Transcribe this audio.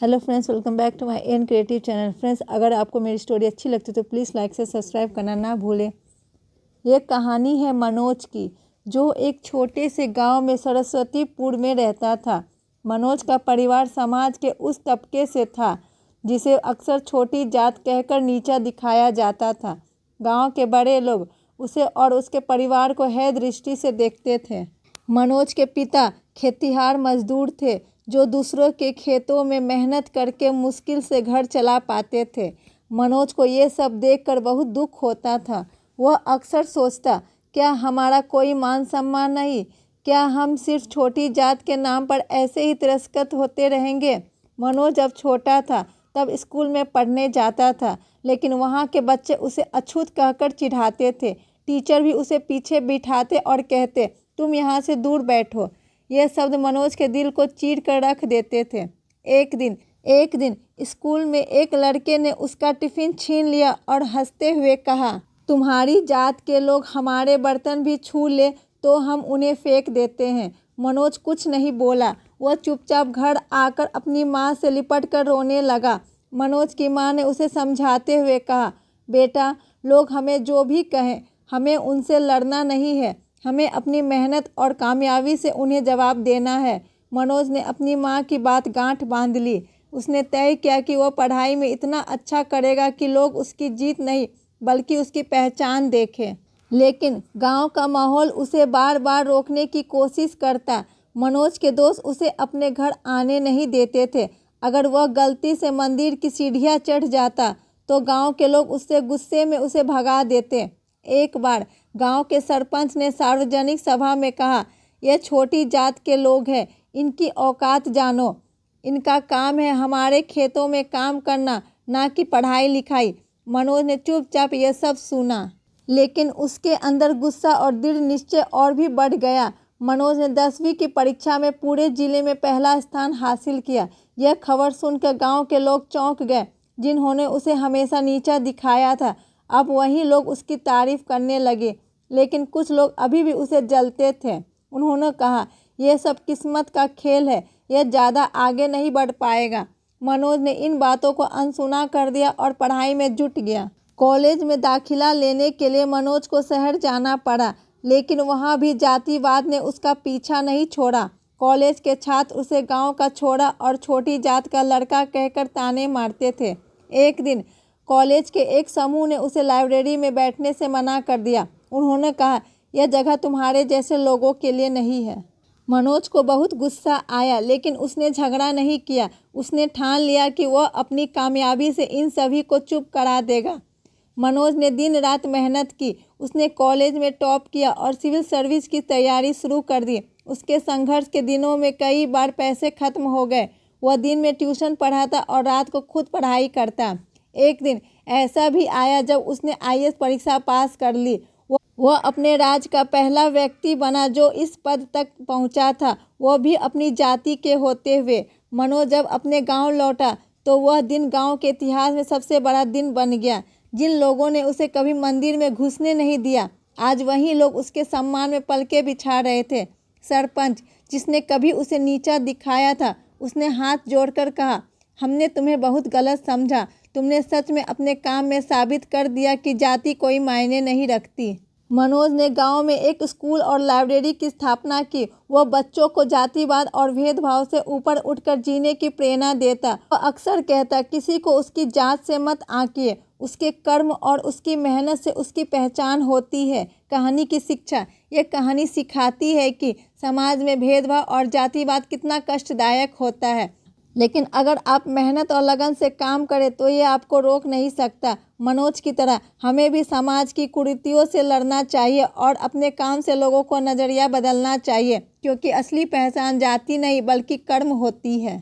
Hello friends, welcome back to my an creative channel. Friends, अगर आपको मेरी story अच्छी लगती है तो प्लीज़ लाइक से सब्सक्राइब करना ना भूलें। ये कहानी है मनोज की, जो एक छोटे से गांव में सरस्वतीपुर में रहता था। मनोज का परिवार समाज के उस तबके से था जिसे अक्सर छोटी जात कहकर नीचा दिखाया जाता था। गांव के बड़े लोग उसे और उसके परिवार को है दृष्टि से देखते थे। मनोज के पिता खेतिहार मजदूर थे जो दूसरों के खेतों में मेहनत करके मुश्किल से घर चला पाते थे। मनोज को ये सब देखकर बहुत दुख होता था। वह अक्सर सोचता, क्या हमारा कोई मान सम्मान नहीं? क्या हम सिर्फ छोटी जात के नाम पर ऐसे ही तिरस्कृत होते रहेंगे? मनोज जब छोटा था तब स्कूल में पढ़ने जाता था, लेकिन वहाँ के बच्चे उसे अछूत कहकर चिढ़ाते थे। टीचर भी उसे पीछे बिठाते और कहते, तुम यहाँ से दूर बैठो। यह शब्द मनोज के दिल को चीर कर रख देते थे। एक दिन स्कूल में एक लड़के ने उसका टिफिन छीन लिया और हंसते हुए कहा, तुम्हारी जात के लोग हमारे बर्तन भी छू ले तो हम उन्हें फेंक देते हैं। मनोज कुछ नहीं बोला। वह चुपचाप घर आकर अपनी माँ से लिपट कर रोने लगा। मनोज की माँ ने उसे समझाते हुए कहा, बेटा, लोग हमें जो भी कहें, हमें उनसे लड़ना नहीं है। हमें अपनी मेहनत और कामयाबी से उन्हें जवाब देना है। मनोज ने अपनी माँ की बात गांठ बांध ली। उसने तय किया कि वह पढ़ाई में इतना अच्छा करेगा कि लोग उसकी जीत नहीं बल्कि उसकी पहचान देखें। लेकिन गांव का माहौल उसे बार बार रोकने की कोशिश करता। मनोज के दोस्त उसे अपने घर आने नहीं देते थे। अगर वह गलती से मंदिर की सीढ़ियाँ चढ़ जाता तो गांव के लोग उससे गुस्से में उसे भगा देते। एक बार गांव के सरपंच ने सार्वजनिक सभा में कहा, यह छोटी जात के लोग हैं, इनकी औकात जानो। इनका काम है हमारे खेतों में काम करना, ना कि पढ़ाई लिखाई। मनोज ने चुपचाप यह सब सुना, लेकिन उसके अंदर गुस्सा और दृढ़ निश्चय और भी बढ़ गया। मनोज ने 10वीं की परीक्षा में पूरे जिले में पहला स्थान हासिल किया। यह खबर सुनकर गांव के लोग चौंक गए। जिन्होंने उसे हमेशा नीचा दिखाया था, अब वही लोग उसकी तारीफ करने लगे। लेकिन कुछ लोग अभी भी उसे जलते थे। उन्होंने कहा, यह सब किस्मत का खेल है, यह ज़्यादा आगे नहीं बढ़ पाएगा। मनोज ने इन बातों को अनसुना कर दिया और पढ़ाई में जुट गया। कॉलेज में दाखिला लेने के लिए मनोज को शहर जाना पड़ा, लेकिन वहाँ भी जातिवाद ने उसका पीछा नहीं छोड़ा। कॉलेज के छात्र उसे गाँव का छोरा और छोटी जात का लड़का कहकर ताने मारते थे। एक दिन कॉलेज के एक समूह ने उसे लाइब्रेरी में बैठने से मना कर दिया। उन्होंने कहा, यह जगह तुम्हारे जैसे लोगों के लिए नहीं है। मनोज को बहुत गुस्सा आया, लेकिन उसने झगड़ा नहीं किया। उसने ठान लिया कि वह अपनी कामयाबी से इन सभी को चुप करा देगा। मनोज ने दिन रात मेहनत की। उसने कॉलेज में टॉप किया और सिविल सर्विस की तैयारी शुरू कर दी। उसके संघर्ष के दिनों में कई बार पैसे खत्म हो गए। वह दिन में ट्यूशन पढ़ाता और रात को खुद पढ़ाई करता। एक दिन ऐसा भी आया जब उसने IAS परीक्षा पास कर ली। वह अपने राज्य का पहला व्यक्ति बना जो इस पद तक पहुंचा था, वह भी अपनी जाति के होते हुए। मनोज जब अपने गांव लौटा तो वह दिन गांव के इतिहास में सबसे बड़ा दिन बन गया। जिन लोगों ने उसे कभी मंदिर में घुसने नहीं दिया, आज वही लोग उसके सम्मान में पलके बिछा रहे थे। सरपंच, जिसने कभी उसे नीचा दिखाया था, उसने हाथ जोड़कर कहा, हमने तुम्हें बहुत गलत समझा। तुमने सच में अपने काम में साबित कर दिया कि जाति कोई मायने नहीं रखती। मनोज ने गांव में एक स्कूल और लाइब्रेरी की स्थापना की। वह बच्चों को जातिवाद और भेदभाव से ऊपर उठकर जीने की प्रेरणा देता। वह अक्सर कहता, किसी को उसकी जात से मत आंकिए, उसके कर्म और उसकी मेहनत से उसकी पहचान होती है। कहानी की शिक्षा, यह कहानी सिखाती है कि समाज में भेदभाव और जातिवाद कितना कष्टदायक होता है, लेकिन अगर आप मेहनत और लगन से काम करें तो ये आपको रोक नहीं सकता। मनोज की तरह हमें भी समाज की कुरीतियों से लड़ना चाहिए और अपने काम से लोगों को नज़रिया बदलना चाहिए, क्योंकि असली पहचान जाति नहीं बल्कि कर्म होती है।